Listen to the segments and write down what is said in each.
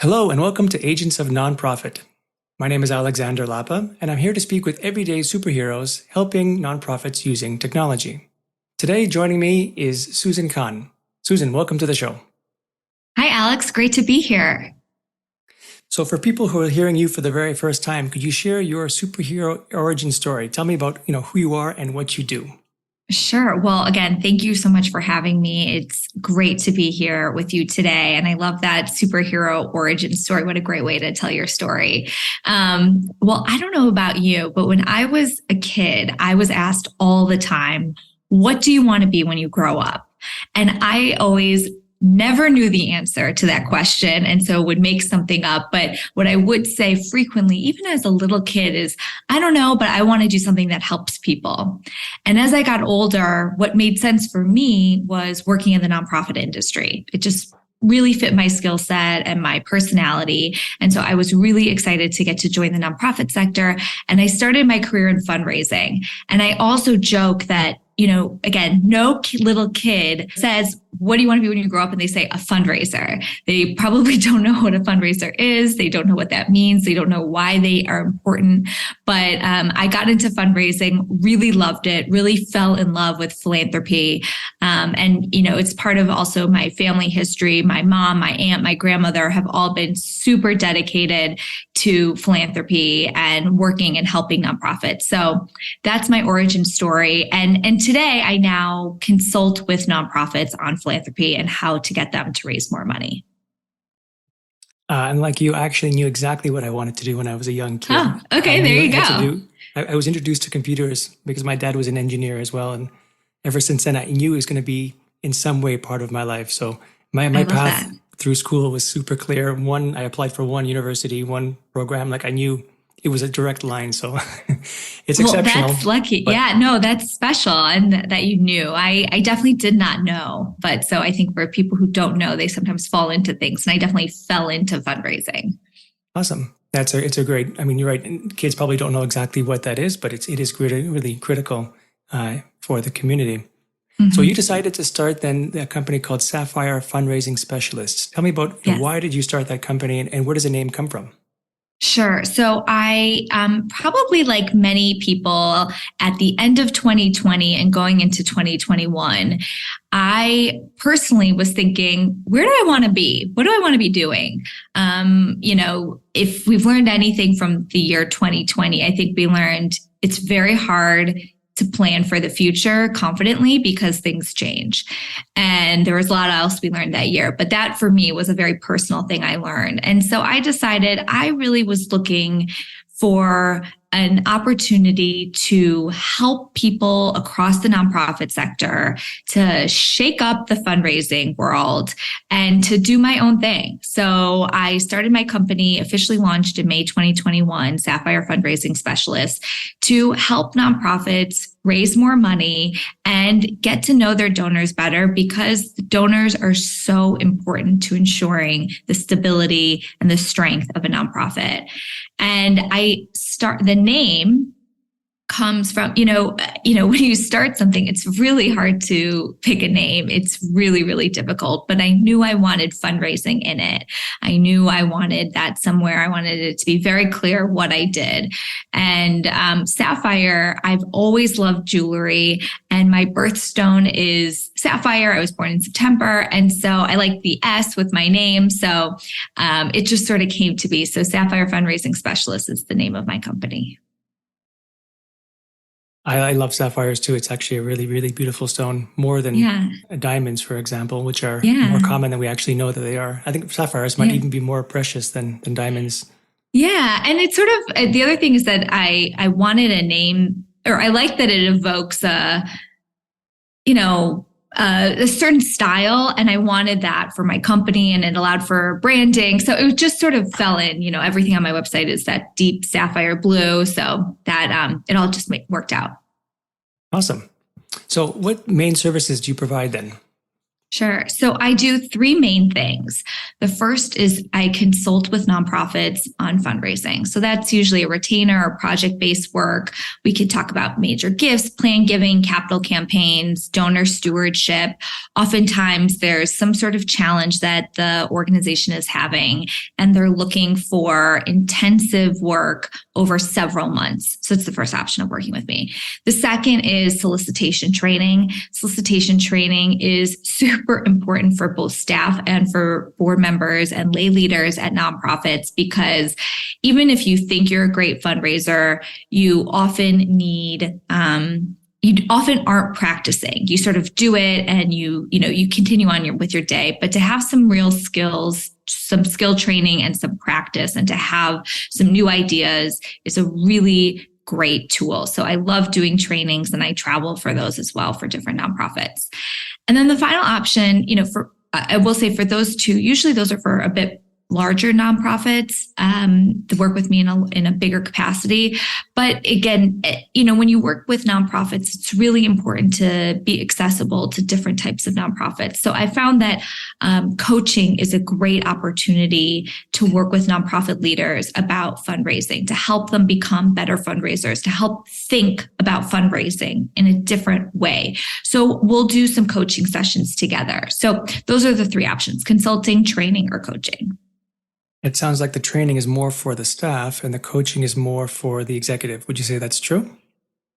Hello and welcome to Agents of Nonprofit. My name is Alexander Lapa, and I'm here to speak with everyday superheroes helping nonprofits using technology. Today, joining me is Susan Kahan. Susan, welcome to the show. Hi, Alex. Great to be here. So for people who are hearing you for the very first time, could you share your superhero origin story? Tell me about, who you are and what you do. Sure. Well, again, thank you so much for having me. It's great to be here with you today. And I love that superhero origin story. What a great way to tell your story. Well, I don't know about you, but when I was a kid, I was asked all the time, what do you want to be when you grow up? And I always never knew the answer to that question, and so would make something up. But what I would say frequently, even as a little kid, is, I don't know, but I want to do something that helps people. And as I got older, what made sense for me was working in the nonprofit industry. It just really fit my skill set and my personality. And so I was really excited to get to join the nonprofit sector. And I started my career in fundraising. And I also joke that, again, no little kid says, what do you want to be when you grow up? And they say a fundraiser. They probably don't know what a fundraiser is. They don't know what that means. They don't know why they are important. But I got into fundraising, really loved it, really fell in love with philanthropy. It's part of also my family history. My mom, my aunt, my grandmother have all been super dedicated to philanthropy and working and helping nonprofits. So that's my origin story. And today I now consult with nonprofits on philanthropy and how to get them to raise more money. And like you, I actually knew exactly what I wanted to do when I was a young kid. Oh, okay, there you go. I was introduced to computers because my dad was an engineer as well. And ever since then, I knew it was going to be in some way part of my life. So my path through school was super clear. I applied for one university, one program. Like I knew it was a direct line. So it's exceptional. That's lucky. Yeah, no, that's special. And that you knew. I definitely did not know. But so I think for people who don't know, they sometimes fall into things. And I definitely fell into fundraising. Awesome. It's a great, you're right. Kids probably don't know exactly what that is, but it is really critical for the community. Mm-hmm. So you decided to start then a company called Sapphire Fundraising Specialists. Tell me about why did you start that company and where does the name come from? Sure. So I probably, like many people, at the end of 2020 and going into 2021, I personally was thinking, where do I want to be? What do I want to be doing? If we've learned anything from the year 2020, I think we learned it's very hard to plan for the future confidently because things change. And there was a lot else we learned that year, but that for me was a very personal thing I learned. And so I decided I really was looking for an opportunity to help people across the nonprofit sector to shake up the fundraising world and to do my own thing. So I started my company, officially launched in May 2021, Sapphire Fundraising Specialists, to help nonprofits raise more money and get to know their donors better, because the donors are so important to ensuring the stability and the strength of a nonprofit. And the name comes from, when you start something, it's really hard to pick a name. It's really, really difficult. But I knew I wanted fundraising in it. I knew I wanted that somewhere. I wanted it to be very clear what I did. And Sapphire, I've always loved jewelry, and my birthstone is Sapphire. I was born in September. And so I like the S with my name. So it just sort of came to be. So Sapphire Fundraising Specialist is the name of my company. I love sapphires too. It's actually a really, really beautiful stone, more than diamonds, for example, which are more common than we actually know that they are. I think sapphires might even be more precious than diamonds. Yeah. And it's sort of, the other thing is that I wanted a name, or I like that it evokes a certain style, and I wanted that for my company, and it allowed for branding. So it just sort of fell in, everything on my website is that deep sapphire blue. So that it all just worked out. Awesome. So what main services do you provide then? Sure. So I do three main things. The first is I consult with nonprofits on fundraising. So that's usually a retainer or project-based work. We could talk about major gifts, plan giving, capital campaigns, donor stewardship. Oftentimes there's some sort of challenge that the organization is having, and they're looking for intensive work over several months. So it's the first option of working with me. The second is solicitation training. Solicitation training is super important for both staff and for board members and lay leaders at nonprofits, because even if you think you're a great fundraiser, you often aren't practicing. You sort of do it and you continue on with your day, but to have some real skills, some skill training and some practice, and to have some new ideas is a really great tool. So I love doing trainings, and I travel for those as well for different nonprofits. And then the final option, I will say for those two, usually those are for a bit larger nonprofits to work with me in a bigger capacity. But again, when you work with nonprofits, it's really important to be accessible to different types of nonprofits. So I found that coaching is a great opportunity to work with nonprofit leaders about fundraising, to help them become better fundraisers, to help think about fundraising in a different way. So we'll do some coaching sessions together. So those are the three options: consulting, training, or coaching. It sounds like the training is more for the staff and the coaching is more for the executive. Would you say that's true?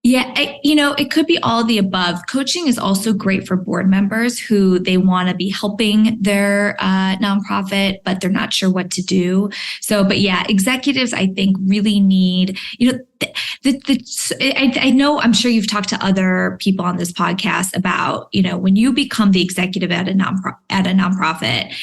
Yeah, it could be all of the above. Coaching is also great for board members who they want to be helping their nonprofit, but they're not sure what to do. So, but yeah, executives, I think, really need, I know, I'm sure you've talked to other people on this podcast about, when you become the executive at a nonprofit,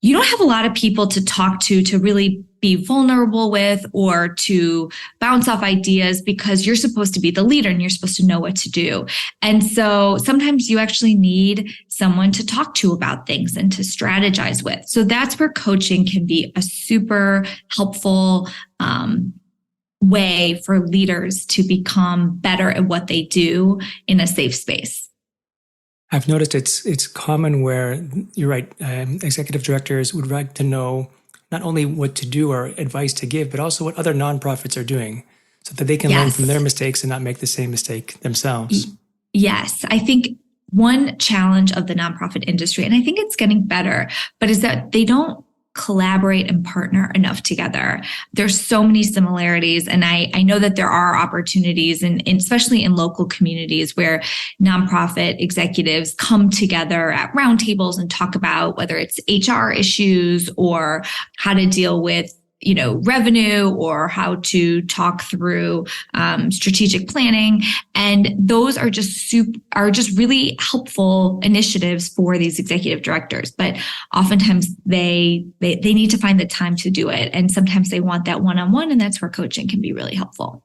you don't have a lot of people to talk to really be vulnerable with or to bounce off ideas, because you're supposed to be the leader and you're supposed to know what to do. And so sometimes you actually need someone to talk to about things and to strategize with. So that's where coaching can be a super helpful way for leaders to become better at what they do in a safe space. I've noticed it's common where, you're right, executive directors would like to know not only what to do or advice to give, but also what other nonprofits are doing so that they can learn from their mistakes and not make the same mistake themselves. Yes, I think one challenge of the nonprofit industry, and I think it's getting better, but is that they don't collaborate and partner enough together. There's so many similarities. And I know that there are opportunities, and especially in local communities, where nonprofit executives come together at roundtables and talk about whether it's HR issues or how to deal with revenue, or how to talk through strategic planning. And those are just really helpful initiatives for these executive directors. But oftentimes they need to find the time to do it. And sometimes they want that one-on-one, and that's where coaching can be really helpful.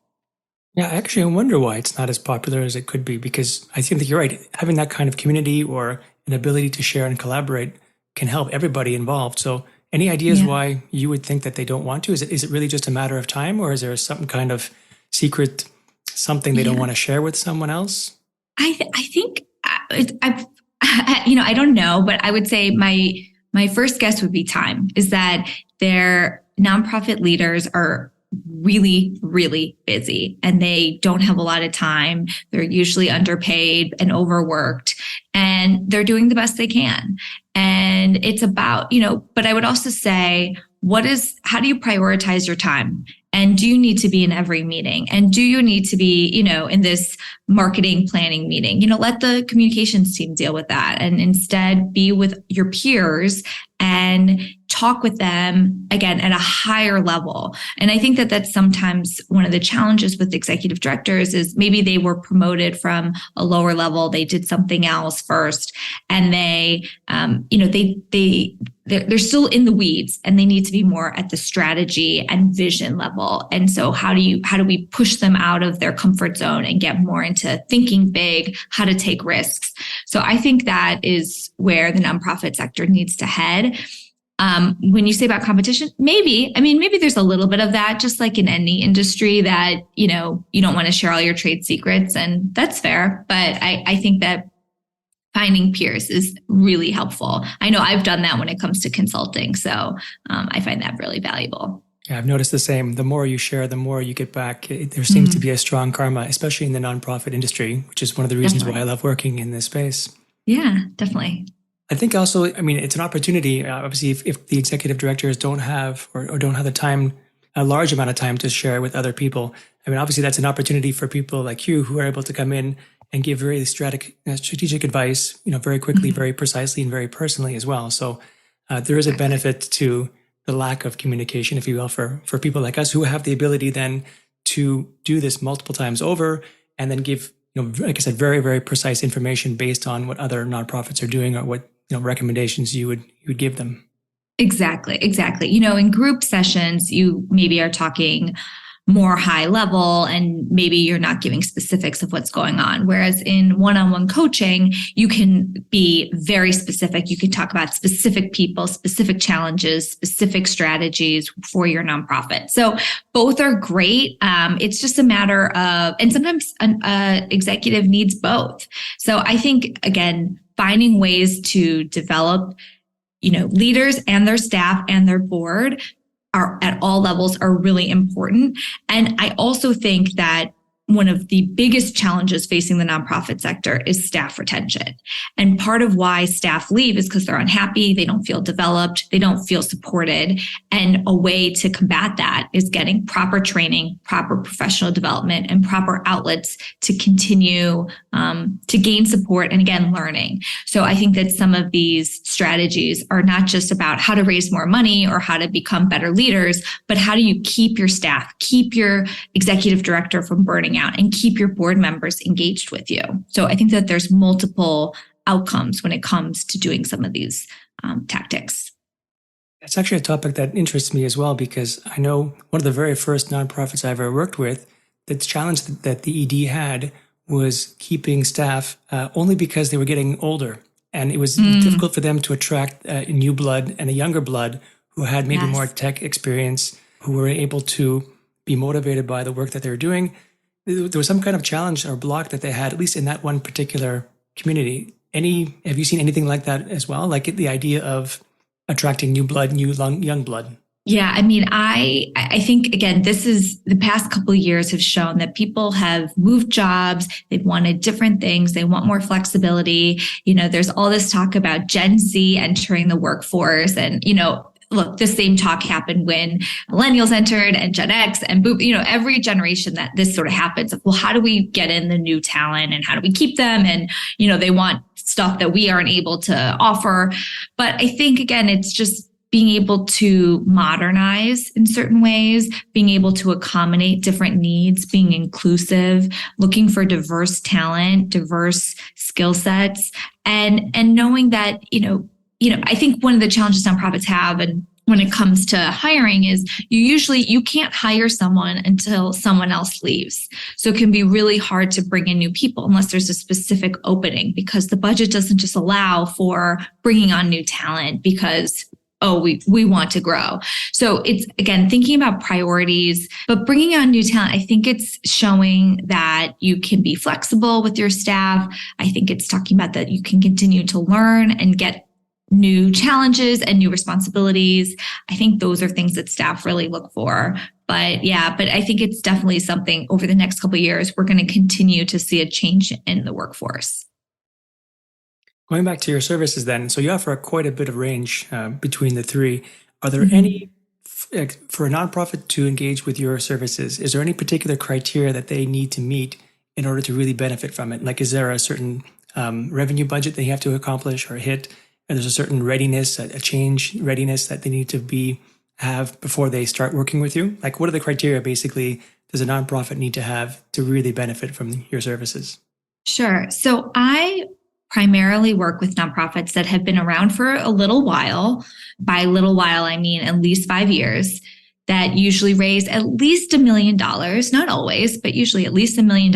Yeah, actually, I wonder why it's not as popular as it could be, because I think that you're right. Having that kind of community or an ability to share and collaborate can help everybody involved. So any ideas why you would think that they don't want to? Is it really just a matter of time, or is there some kind of secret, something they don't want to share with someone else? I think I don't know, but I would say my first guess would be time. Is that their nonprofit leaders are really, really busy and they don't have a lot of time. They're usually underpaid and overworked, and they're doing the best they can. And it's about, but I would also say, how do you prioritize your time? And do you need to be in every meeting? And do you need to be, in this marketing planning meeting? Let the communications team deal with that, and instead be with your peers and talk with them again at a higher level. And I think that that's sometimes one of the challenges with executive directors is maybe they were promoted from a lower level. They did something else first, and they're still in the weeds, and they need to be more at the strategy and vision level. And so how do we push them out of their comfort zone and get more into thinking big, how to take risks? So I think that is where the nonprofit sector needs to head. When you say about competition, maybe there's a little bit of that, just like in any industry, that, you don't want to share all your trade secrets, and that's fair. But I think that finding peers is really helpful. I know I've done that when it comes to consulting. So I find that really valuable. Yeah, I've noticed the same. The more you share, the more you get back. There seems to be a strong karma, especially in the nonprofit industry, which is one of the reasons why I love working in this space. Yeah, definitely. I think also, it's an opportunity. Obviously, if the executive directors don't have or don't have the time, a large amount of time to share with other people, obviously that's an opportunity for people like you who are able to come in and give very strategic advice, very quickly, very precisely, and very personally as well. So there is a benefit to the lack of communication, if you will, for people like us who have the ability then to do this multiple times over and then give, like I said, very, very precise information based on what other nonprofits are doing or what recommendations you would give them. Exactly. In group sessions, you maybe are talking more high level and maybe you're not giving specifics of what's going on. Whereas in one-on-one coaching, you can be very specific. You can talk about specific people, specific challenges, specific strategies for your nonprofit. So both are great. It's just a matter of, and sometimes an executive needs both. So I think, again, finding ways to develop, leaders and their staff and their board are at all levels are really important. And I also think that one of the biggest challenges facing the nonprofit sector is staff retention. And part of why staff leave is because they're unhappy, they don't feel developed, they don't feel supported. And a way to combat that is getting proper training, proper professional development, and proper outlets to continue to gain support and, again, learning. So I think that some of these strategies are not just about how to raise more money or how to become better leaders, but how do you keep your staff, keep your executive director from burning out, and keep your board members engaged with you. So I think that there's multiple outcomes when it comes to doing some of these tactics. It's actually a topic that interests me as well, because I know one of the very first nonprofits I ever worked with, the challenge that the ED had was keeping staff only because they were getting older. And it was difficult for them to attract new blood and a younger blood who had maybe more tech experience, who were able to be motivated by the work that they were doing. There was some kind of challenge or block that they had, at least in that one particular community. Have you seen anything like that as well? Like the idea of attracting new blood, young blood? Yeah, I think, again, this is the past couple of years have shown that people have moved jobs. They've wanted different things. They want more flexibility. There's all this talk about Gen Z entering the workforce and, look, the same talk happened when millennials entered and Gen X and every generation that this sort of happens. Well, how do we get in the new talent and how do we keep them? And, they want stuff that we aren't able to offer. But I think, again, it's just being able to modernize in certain ways, being able to accommodate different needs, being inclusive, looking for diverse talent, diverse skill sets, and knowing that, I think one of the challenges nonprofits have, and when it comes to hiring, is you can't hire someone until someone else leaves. So it can be really hard to bring in new people unless there's a specific opening, because the budget doesn't just allow for bringing on new talent because we want to grow. So it's, again, thinking about priorities, but bringing on new talent. I think it's showing that you can be flexible with your staff. I think it's talking about that you can continue to learn and get new challenges and new responsibilities. I think those are things that staff really look for. But I think it's definitely something over the next couple of years, we're going to continue to see a change in the workforce. Going back to your services then, so you offer quite a bit of range between the three. Are there any, for a nonprofit to engage with your services, is there any particular criteria that they need to meet in order to really benefit from it? Like, is there a certain revenue budget they have to accomplish or hit? And there's a certain readiness, a change readiness that they need to have before they start working with you? Like, what are the criteria, basically, does a nonprofit need to have to really benefit from your services? Sure. So I primarily work with nonprofits that have been around for a little while. By little while, I mean at least 5 years, that usually raise at least $1 million, not always, but usually at least $1 million,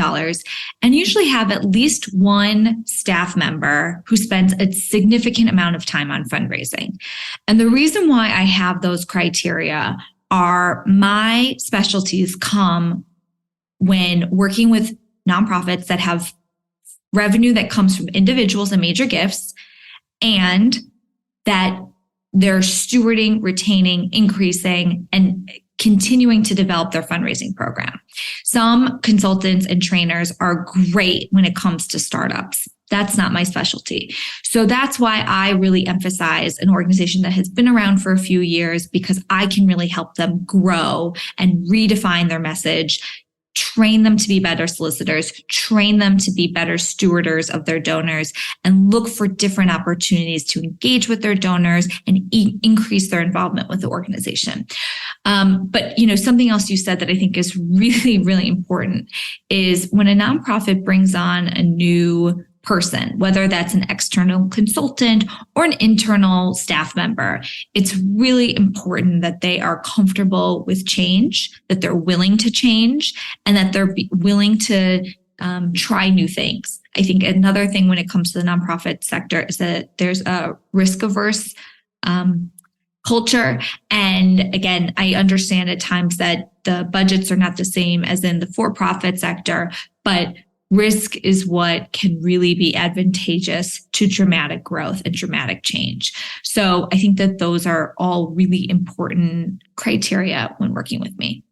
and usually have at least one staff member who spends a significant amount of time on fundraising. And the reason why I have those criteria are my specialties come when working with nonprofits that have revenue that comes from individuals and major gifts, and that they're stewarding, retaining, increasing, and continuing to develop their fundraising program. Some consultants and trainers are great when it comes to startups. That's not my specialty. So that's why I really emphasize an organization that has been around for a few years, because I can really help them grow and redefine their message, train them to be better solicitors, train them to be better stewarders of their donors, and look for different opportunities to engage with their donors and increase their involvement with the organization. But something else you said that I think is really, really important is when a nonprofit brings on a new person, whether that's an external consultant or an internal staff member, it's really important that they are comfortable with change, that they're willing to change, and that they're willing to try new things. I think another thing when it comes to the nonprofit sector is that there's a risk-averse culture. And again, I understand at times that the budgets are not the same as in the for-profit sector, but risk is what can really be advantageous to dramatic growth and dramatic change. So I think that those are all really important criteria when working with me.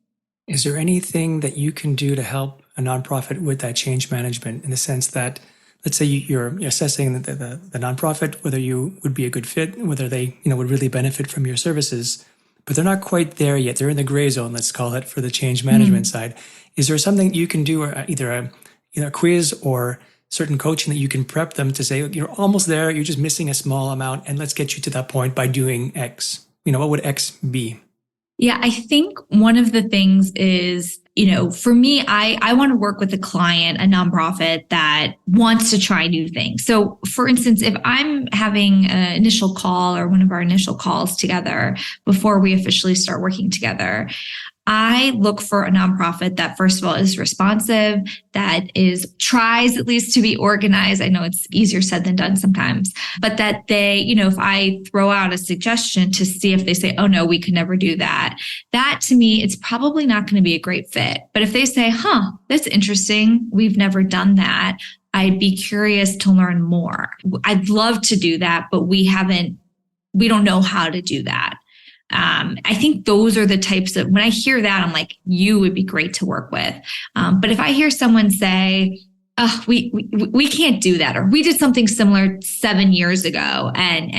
Is there anything that you can do to help a nonprofit with that change management, in the sense that, let's say you're assessing the nonprofit, whether you would be a good fit, whether they would really benefit from your services, but they're not quite there yet. They're in the gray zone, let's call it, for the change management side. Is there something you can do, or either a quiz or certain coaching that you can prep them to say, you're almost there, you're just missing a small amount, and let's get you to that point by doing X? What would X be? Yeah, I think one of the things is, for me, I want to work with a client, a nonprofit that wants to try new things. So for instance, if I'm having an initial call or one of our initial calls together before we officially start working together, I look for a nonprofit that, first of all, is responsive, that tries at least to be organized. I know it's easier said than done sometimes, but that they, if I throw out a suggestion to see if they say, oh no, we could never do that, that to me, it's probably not going to be a great fit. But if they say, that's interesting, we've never done that, I'd be curious to learn more. I'd love to do that, but we don't know how to do that. I think those are the types of, when I hear that, I'm like, you would be great to work with. But if I hear someone say, we can't do that, or we did something similar 7 years ago and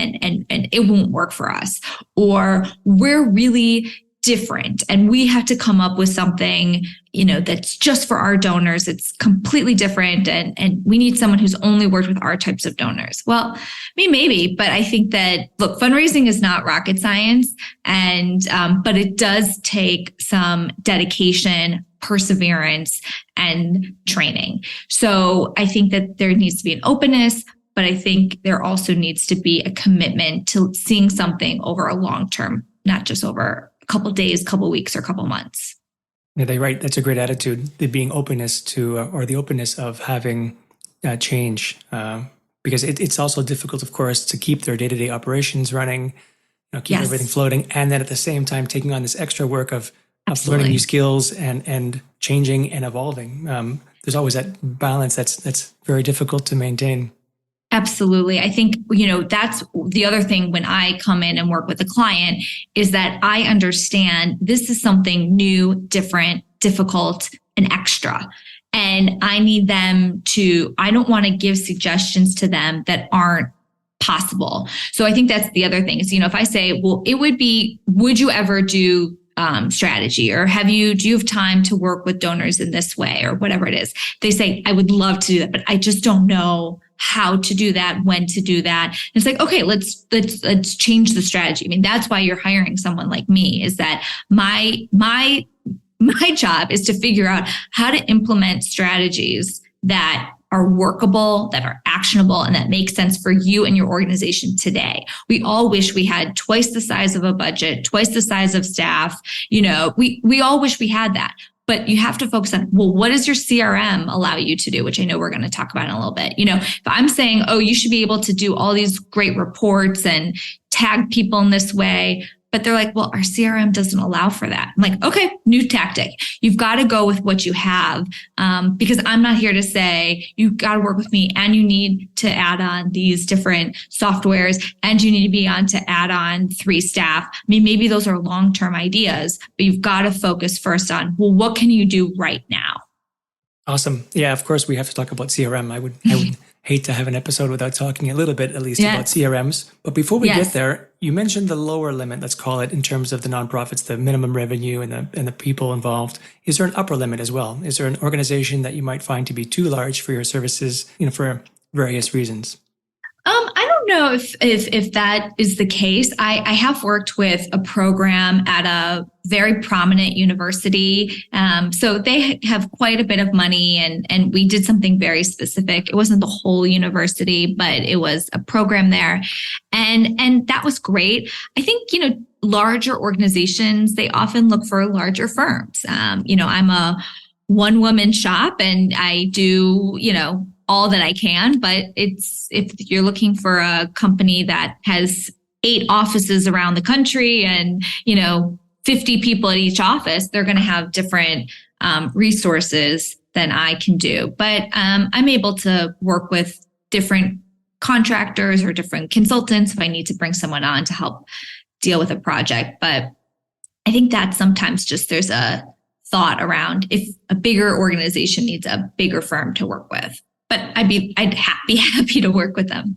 it won't work for us, or we're really different and we have to come up with something, that's just for our donors. It's completely different. And we need someone who's only worked with our types of donors. Well, maybe, but I think that, look, fundraising is not rocket science. And, but it does take some dedication, perseverance, and training. So I think that there needs to be an openness, but I think there also needs to be a commitment to seeing something over a long term, not just over a couple of days, couple of weeks, or a couple of months. Yeah, they're right. That's a great attitude. The being openness to, or the openness of having change, because it's also difficult, of course, to keep their day-to-day operations running, keep everything floating, and then at the same time taking on this extra work of learning new skills and changing and evolving. There's always that balance that's very difficult to maintain. Absolutely. I think, that's the other thing when I come in and work with a client, is that I understand this is something new, different, difficult, and extra. And I need them I don't want to give suggestions to them that aren't possible. So I think that's the other thing is, if I say, well, would you ever do strategy, or do you have time to work with donors in this way, or whatever it is? They say, I would love to do that, but I just don't know how to do that, when to do that. And it's like, okay, let's change the strategy. That's why you're hiring someone like me, is that my job is to figure out how to implement strategies that are workable, that are actionable, and that make sense for you and your organization today. We all wish we had twice the size of a budget, twice the size of staff. We all wish we had that. But you have to focus on, well, what does your CRM allow you to do? Which I know we're going to talk about in a little bit. If I'm saying, oh, you should be able to do all these great reports and tag people in this way, But they're like, well, our CRM doesn't allow for that. I'm like, okay, new tactic. You've got to go with what you have, because I'm not here to say you've got to work with me and you need to add on these different softwares and you need to be on to add on 3 staff. I mean, maybe those are long-term ideas, but you've got to focus first on, well, what can you do right now? Awesome. Yeah, of course, we have to talk about CRM. I would hate to have an episode without talking a little bit, at least, about CRMs. But before we get there, you mentioned the lower limit, let's call it, in terms of the nonprofits, the minimum revenue and the people involved. Is there an upper limit as well? Is there an organization that you might find to be too large for your services, for various reasons? I don't know if that is the case. I have worked with a program at a very prominent university. So they have quite a bit of money and we did something very specific. It wasn't the whole university, but it was a program there. And that was great. I think, larger organizations, they often look for larger firms. I'm a one-woman shop and I do, all that I can, but if you're looking for a company that has 8 offices around the country and, 50 people at each office, they're going to have different resources than I can do. But I'm able to work with different contractors or different consultants if I need to bring someone on to help deal with a project. But I think that sometimes just there's a thought around if a bigger organization needs a bigger firm to work with. But I'd be happy to work with them.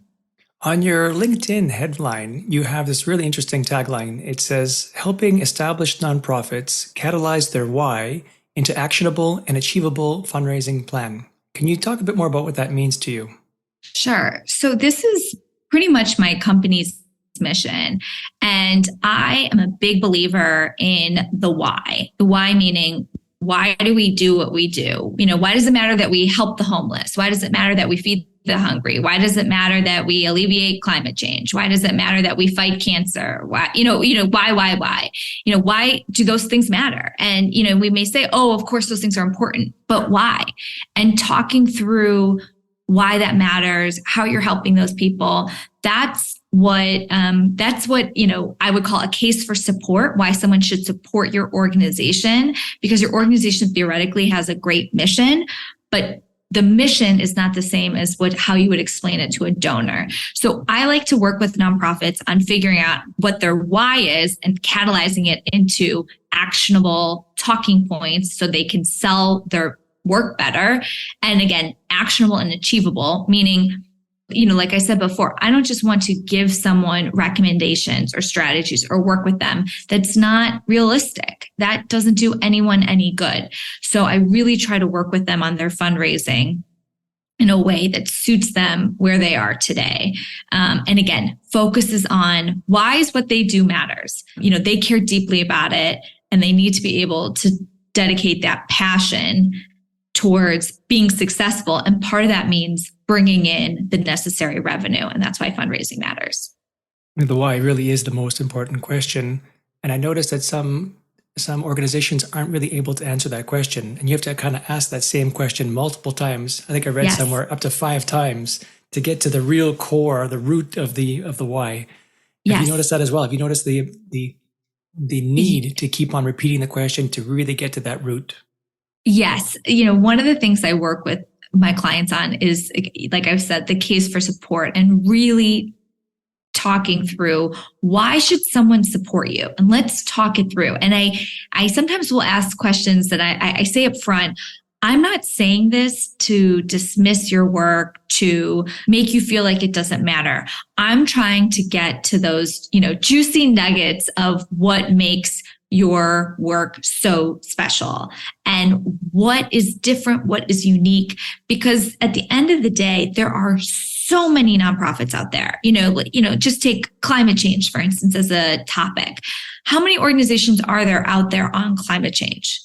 On your LinkedIn headline, you have this really interesting tagline. It says, helping established nonprofits catalyze their why into actionable and achievable fundraising plan. Can you talk a bit more about what that means to you? Sure. So this is pretty much my company's mission. And I am a big believer in the why. The why meaning, why do we do what we do? Why does it matter that we help the homeless? Why does it matter that we feed the hungry? Why does it matter that we alleviate climate change? Why does it matter that we fight cancer? Why, why? Why do those things matter? And, we may say, oh, of course, those things are important, but why? And talking through why that matters, how you're helping those people, that's what I would call a case for support, why someone should support your organization, because your organization theoretically has a great mission, but the mission is not the same as how you would explain it to a donor. So I like to work with nonprofits on figuring out what their why is and catalyzing it into actionable talking points so they can sell their work better. And again, actionable and achievable, meaning, like I said before, I don't just want to give someone recommendations or strategies or work with them. That's not realistic. That doesn't do anyone any good. So I really try to work with them on their fundraising in a way that suits them where they are today. And again, focuses on why is what they do matters. They care deeply about it and they need to be able to dedicate that passion towards being successful. And part of that means bringing in the necessary revenue. And that's why fundraising matters. The why really is the most important question. And I noticed that some organizations aren't really able to answer that question. And you have to kind of ask that same question multiple times. I think I read somewhere up to 5 times to get to the real core, the root of the why. Have you noticed that as well? Have you noticed the need to keep on repeating the question to really get to that root? Yes. One of the things I work with my clients on is, like I've said, the case for support and really talking through why should someone support you? And let's talk it through. And I sometimes will ask questions that I say up front. I'm not saying this to dismiss your work, to make you feel like it doesn't matter. I'm trying to get to those, juicy nuggets of what makes your work so special and what is different, what is unique, because at the end of the day, there are so many nonprofits out there. Just take climate change, for instance, as a topic. How many organizations are there out there on climate change?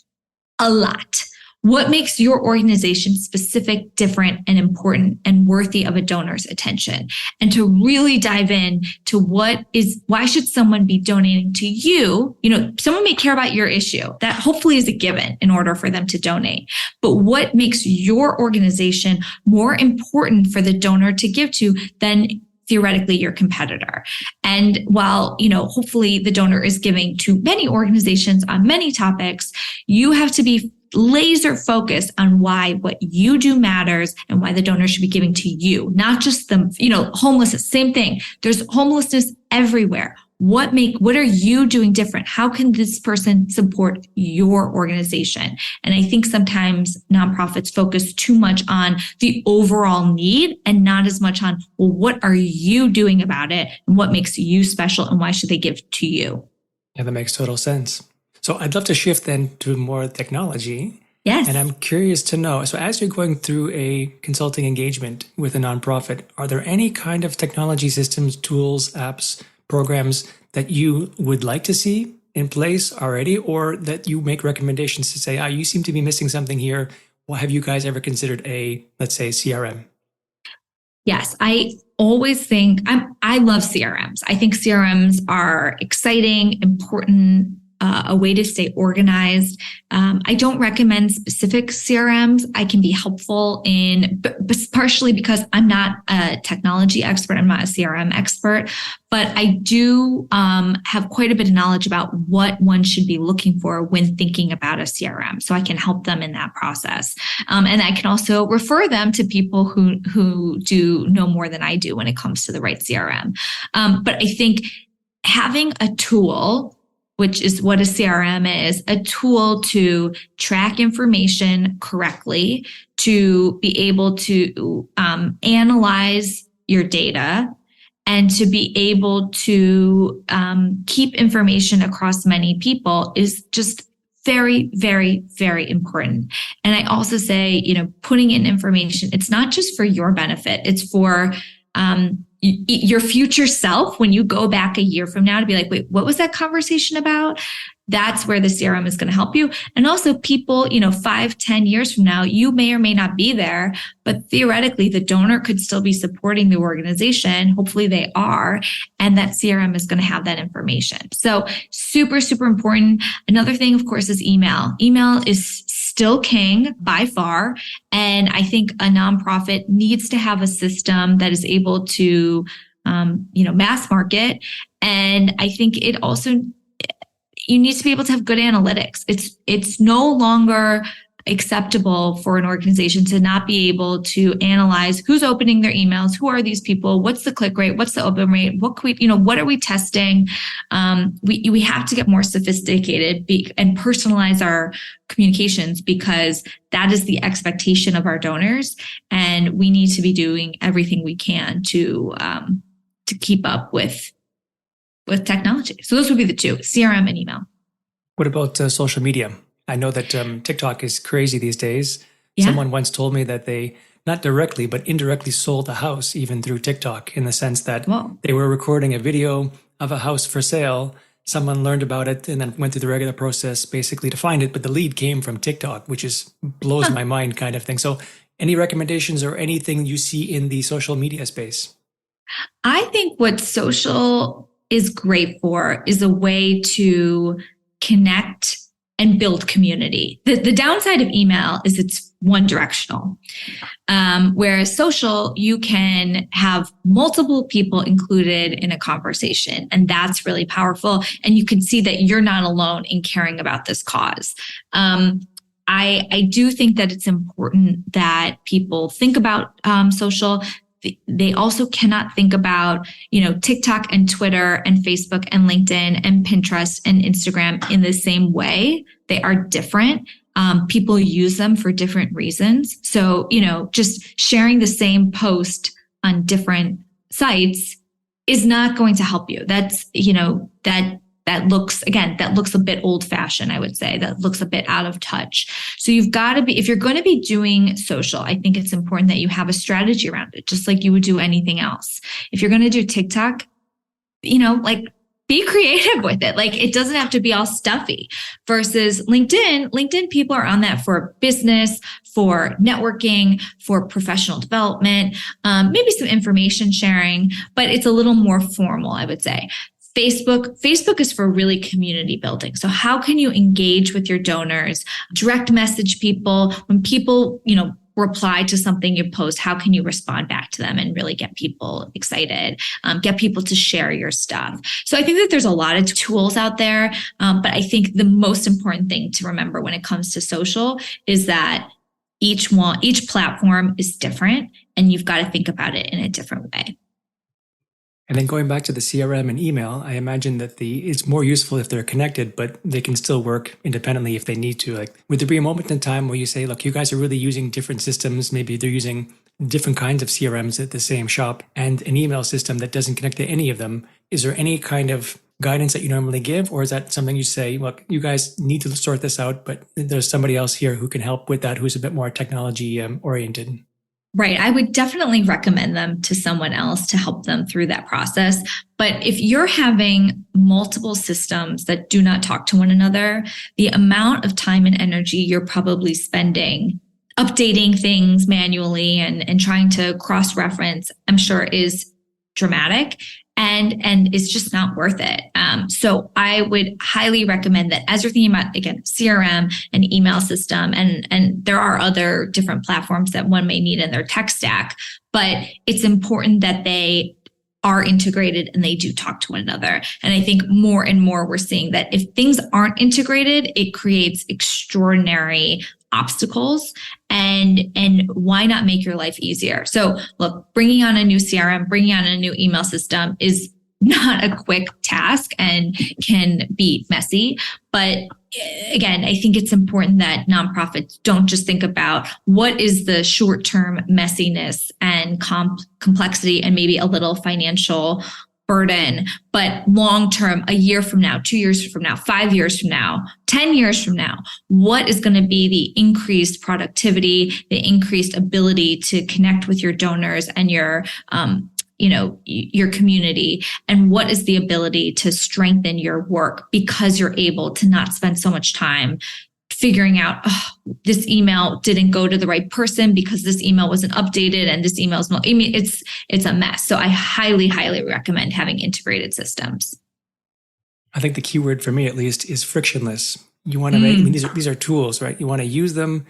A lot. What makes your organization specific, different, and important and worthy of a donor's attention? And to really dive in to why should someone be donating to you? Someone may care about your issue. That hopefully is a given in order for them to donate. But what makes your organization more important for the donor to give to than theoretically your competitor. And while, hopefully the donor is giving to many organizations on many topics, you have to be laser focused on why what you do matters and why the donor should be giving to you, not just them. Homelessness, same thing. There's homelessness everywhere. What are you doing different? How can this person support your organization? And I think sometimes nonprofits focus too much on the overall need and not as much on, well, what are you doing about it and what makes you special and why should they give to you? Yeah, that makes total sense. So I'd love to shift then to more technology. Yes. And I'm curious to know, so as you're going through a consulting engagement with a nonprofit, are there any kind of technology systems, tools, apps, programs that you would like to see in place already, or that you make recommendations to say, you seem to be missing something here? Well, have you guys ever considered let's say, CRM? Yes, I always think I love CRMs. I think CRMs are exciting, important, a way to stay organized. I don't recommend specific CRMs. I can be helpful but partially because I'm not a technology expert. I'm not a CRM expert, but I do have quite a bit of knowledge about what one should be looking for when thinking about a CRM. So I can help them in that process. And I can also refer them to people who do know more than I do when it comes to the right CRM. But I think having a tool, which is what a CRM is, a tool to track information correctly, to be able to analyze your data, and to be able to keep information across many people is just very, very, very important. And I also say, putting in information, it's not just for your benefit, it's for your future self when you go back a year from now to be like, wait, what was that conversation about? That's where the CRM is going to help you. And also people, 5-10 years from now, you may or may not be there, but theoretically the donor could still be supporting the organization. Hopefully they are. And that CRM is going to have that information. So super, super important. Another thing, of course, is email. Email is still king by far. And I think a nonprofit needs to have a system that is able to, mass market. And I think it also, you need to be able to have good analytics. It's no longer acceptable for an organization to not be able to analyze who's opening their emails, who are these people, what's the click rate, what's the open rate, what are we testing? We have to get more sophisticated and personalize our communications because that is the expectation of our donors, and we need to be doing everything we can to keep up with technology. So those would be the two: CRM and email. What about social media? I know that TikTok is crazy these days. Yeah. Someone once told me that they, not directly, but indirectly sold a house even through TikTok, in the sense that they were recording a video of a house for sale. Someone learned about it and then went through the regular process basically to find it. But the lead came from TikTok, which blows my mind kind of thing. So any recommendations or anything you see in the social media space? I think what social is great for is a way to connect and build community. The downside of email is it's one directional. Whereas social, you can have multiple people included in a conversation, and that's really powerful. And you can see that you're not alone in caring about this cause. I do think that it's important that people think about social. They also cannot think about, TikTok and Twitter and Facebook and LinkedIn and Pinterest and Instagram in the same way. They are different. People use them for different reasons. So, just sharing the same post on different sites is not going to help you. That's, that looks a bit old fashioned, I would say. That looks a bit out of touch. So you've got to be, if you're going to be doing social, I think it's important that you have a strategy around it, just like you would do anything else. If you're going to do TikTok, be creative with it. It doesn't have to be all stuffy. Versus LinkedIn people are on that for business, for networking, for professional development, maybe some information sharing, but it's a little more formal, I would say. Facebook is for really community building. So how can you engage with your donors, direct message people when people, reply to something you post, how can you respond back to them and really get people excited, get people to share your stuff. So I think that there's a lot of tools out there. But I think the most important thing to remember when it comes to social is that each platform is different, and you've got to think about it in a different way. And then going back to the CRM and email, I imagine that it's more useful if they're connected, but they can still work independently if they need to. Like, would there be a moment in time where you say, look, you guys are really using different systems. Maybe they're using different kinds of CRMs at the same shop and an email system that doesn't connect to any of them. Is there any kind of guidance that you normally give? Or is that something you say, look, you guys need to sort this out, but there's somebody else here who can help with that, who's a bit more technology oriented? Right. I would definitely recommend them to someone else to help them through that process. But if you're having multiple systems that do not talk to one another, the amount of time and energy you're probably spending updating things manually and trying to cross-reference, I'm sure is dramatic. And it's just not worth it. So I would highly recommend that as you're thinking about, again, CRM and email system, and there are other different platforms that one may need in their tech stack, but it's important that they are integrated and they do talk to one another. And I think more and more we're seeing that if things aren't integrated, it creates extraordinary obstacles. And why not make your life easier? So look, bringing on a new CRM, bringing on a new email system is not a quick task and can be messy. But again, I think it's important that nonprofits don't just think about what is the short-term messiness and complexity and maybe a little financial burden, but long-term, a year from now, 2 years from now, 5 years from now, 10 years from now, what is going to be the increased productivity, the increased ability to connect with your donors and your community, and what is the ability to strengthen your work because you're able to not spend so much time figuring out, this email didn't go to the right person because this email wasn't updated and this email is not, it's a mess. So I highly, highly recommend having integrated systems. I think the key word for me, at least, is frictionless. You want to make, these are tools, right? You want to use them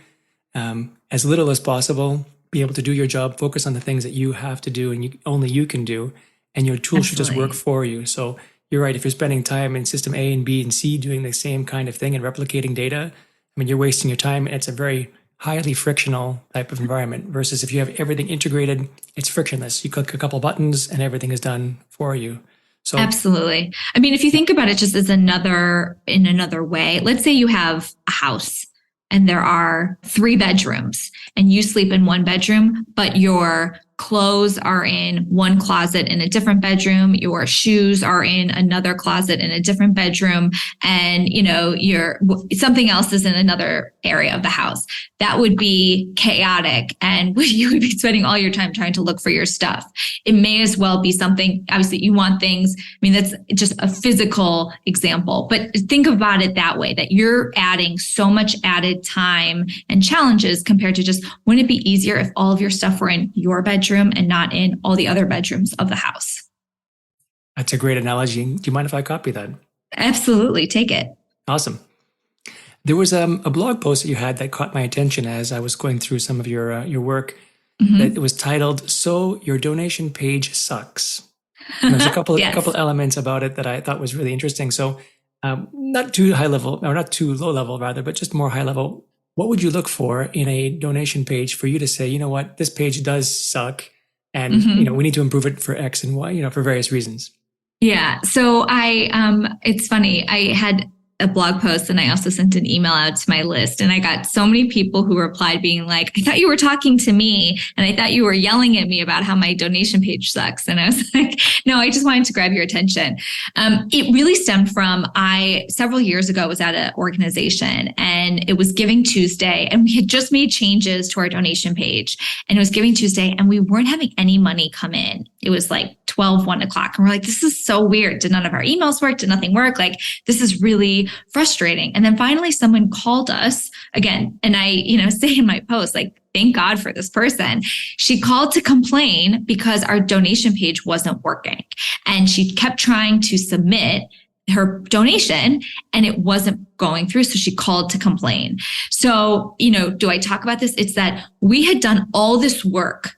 as little as possible, be able to do your job, focus on the things that you have to do and only you can do. And your tool should just work for you. So you're right. If you're spending time in system A and B and C doing the same kind of thing and replicating data, I mean, you're wasting your time. And it's a very highly frictional type of environment versus if you have everything integrated, it's frictionless. You click a couple buttons and everything is done for you. So absolutely. I mean, if you think about it just as in another way, let's say you have a house and there are 3 bedrooms and you sleep in one bedroom, but your clothes are in one closet in a different bedroom, your shoes are in another closet in a different bedroom, and your something else is in another area of the house. That would be chaotic, and you would be spending all your time trying to look for your stuff. It may as well be something, obviously you want things, I mean, that's just a physical example, but think about it that way, that you're adding so much added time and challenges compared to just, wouldn't it be easier if all of your stuff were in your bedroom and not in all the other bedrooms of the house? That's a great analogy. Do you mind if I copy that? Absolutely. Take it. Awesome. There was a blog post that you had that caught my attention as I was going through some of your work. That it was titled, "So Your Donation Page Sucks." And there's a couple Yes. couple elements about it that I thought was really interesting. So not too high level, or not too low level rather, but just more high level. What would you look for in a donation page for you to say, you know what, this page does suck and we need to improve it for X and Y, for various reasons? Yeah. So it's funny. I had a blog post and I also sent an email out to my list, and I got so many people who replied being like, I thought you were talking to me and I thought you were yelling at me about how my donation page sucks. And I was like, no, I just wanted to grab your attention. It really stemmed from, several years ago was at an organization and it was Giving Tuesday, and we had just made changes to our donation page, and it was Giving Tuesday and we weren't having any money come in. It was like 1 o'clock. And we're like, this is so weird. Did none of our emails work? Did nothing work? Like, this is really frustrating. And then finally someone called us again. And I, say in my post, like, thank God for this person. She called to complain because our donation page wasn't working. And she kept trying to submit her donation and it wasn't going through. So she called to complain. So, do I talk about this? It's that we had done all this work,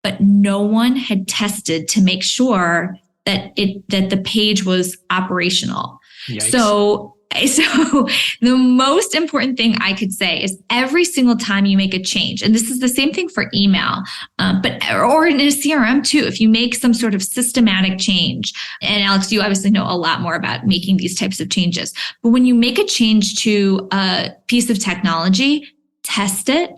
but no one had tested to make sure that the page was operational. Yikes. So the most important thing I could say is every single time you make a change, and this is the same thing for email, or in a CRM too, if you make some sort of systematic change, and Alex, you obviously know a lot more about making these types of changes, but when you make a change to a piece of technology, test it,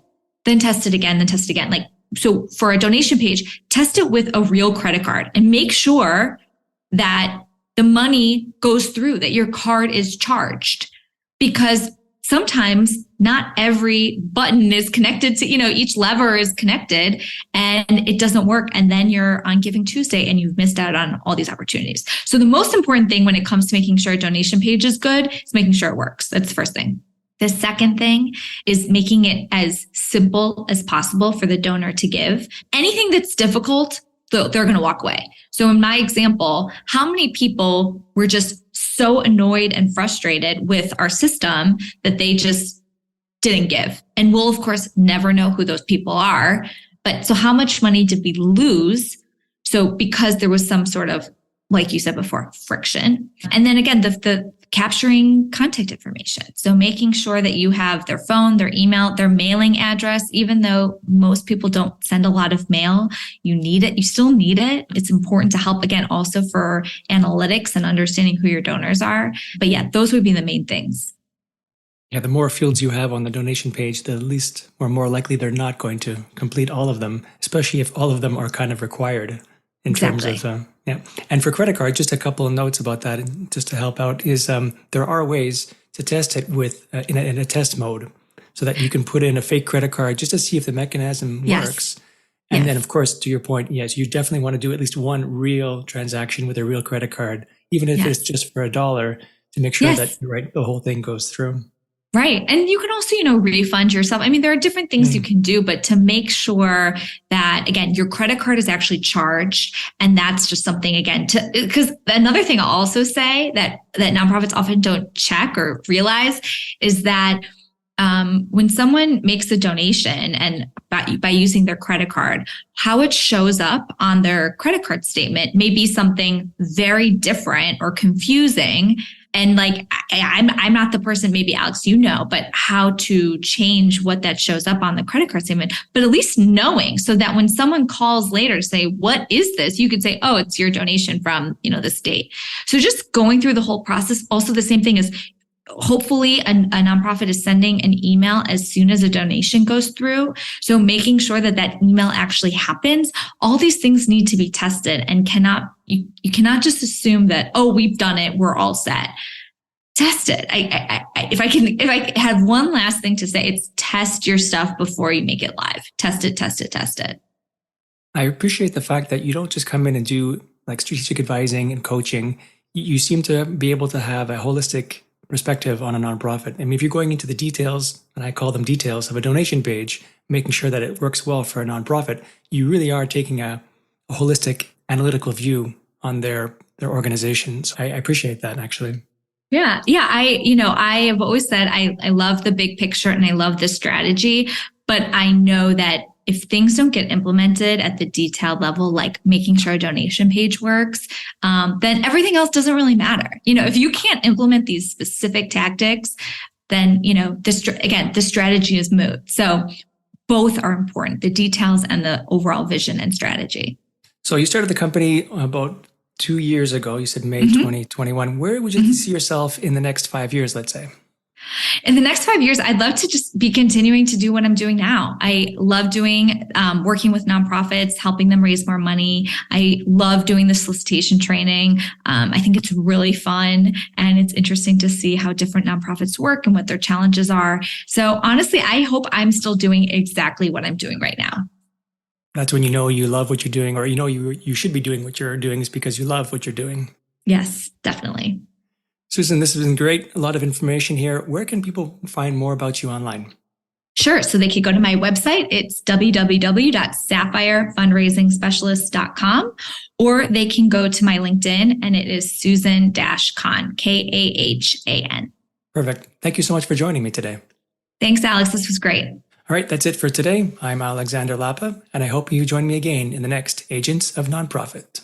then test it again, then test it again. So for a donation page, test it with a real credit card and make sure that the money goes through, that your card is charged, because sometimes not every button is connected to, each lever is connected and it doesn't work. And then you're on Giving Tuesday and you've missed out on all these opportunities. So the most important thing when it comes to making sure a donation page is good is making sure it works. That's the first thing. The second thing is making it as simple as possible for the donor to give. Anything that's difficult, they're going to walk away. So in my example, how many people were just so annoyed and frustrated with our system that they just didn't give? And we'll, of course, never know who those people are. But so how much money did we lose? So because there was some sort of, like you said before, friction. And then again, the capturing contact information. So making sure that you have their phone, their email, their mailing address, even though most people don't send a lot of mail, you need it. You still need it. It's important to help, again, also for analytics and understanding who your donors are. But yeah, those would be the main things. Yeah, the more fields you have on the donation page, the least or more likely they're not going to complete all of them, especially if all of them are kind of required in terms of, yeah. And for credit card, just a couple of notes about that, just to help out, is there are ways to test it with in a test mode, so that you can put in a fake credit card just to see if the mechanism works. And then, of course, to your point, yes, you definitely want to do at least one real transaction with a real credit card, even if it's just for $1, to make sure that the whole thing goes through. Right. And you can also, refund yourself. I mean, there are different things you can do, but to make sure that, again, your credit card is actually charged. And that's just something, again, because another thing I'll also say that nonprofits often don't check or realize is that when someone makes a donation and by using their credit card, how it shows up on their credit card statement may be something very different or confusing. And I'm not the person, maybe Alex, but how to change what that shows up on the credit card statement, but at least knowing, so that when someone calls later to say, what is this? You could say, oh, it's your donation from, the state. So just going through the whole process. Also, the same thing is, hopefully a nonprofit is sending an email as soon as a donation goes through. So making sure that email actually happens. All these things need to be tested, and you cannot just assume that, oh, we've done it, we're all set. Test it. If I have one last thing to say, it's test your stuff before you make it live. Test it. I appreciate the fact that you don't just come in and do strategic advising and coaching. You seem to be able to have a holistic perspective on a nonprofit. I mean, if you're going into the details, and I call them details, of a donation page, making sure that it works well for a nonprofit, you really are taking a holistic analytical view on their organizations. I appreciate that, actually. Yeah. I have always said I love the big picture and I love the strategy, but I know that if things don't get implemented at the detailed level, like making sure a donation page works, then everything else doesn't really matter. If you can't implement these specific tactics, then, the strategy is moot. So both are important, the details and the overall vision and strategy. So you started the company about 2 years ago. You said May 2021. Where would you see yourself in the next 5 years, let's say? In the next 5 years, I'd love to just be continuing to do what I'm doing now. I love doing working with nonprofits, helping them raise more money. I love doing the solicitation training. I think it's really fun, and it's interesting to see how different nonprofits work and what their challenges are. So honestly, I hope I'm still doing exactly what I'm doing right now. That's when you love what you're doing, or you should be doing what you're doing is because you love what you're doing. Yes, definitely. Susan, this has been great. A lot of information here. Where can people find more about you online? Sure. So they could go to my website. It's www.sapphirefundraisingspecialist.com, or they can go to my LinkedIn, and it is Susan Kahan, Kahan. Perfect. Thank you so much for joining me today. Thanks, Alex. This was great. All right. That's it for today. I'm Alexander Lapa, and I hope you join me again in the next Agents of Nonprofit.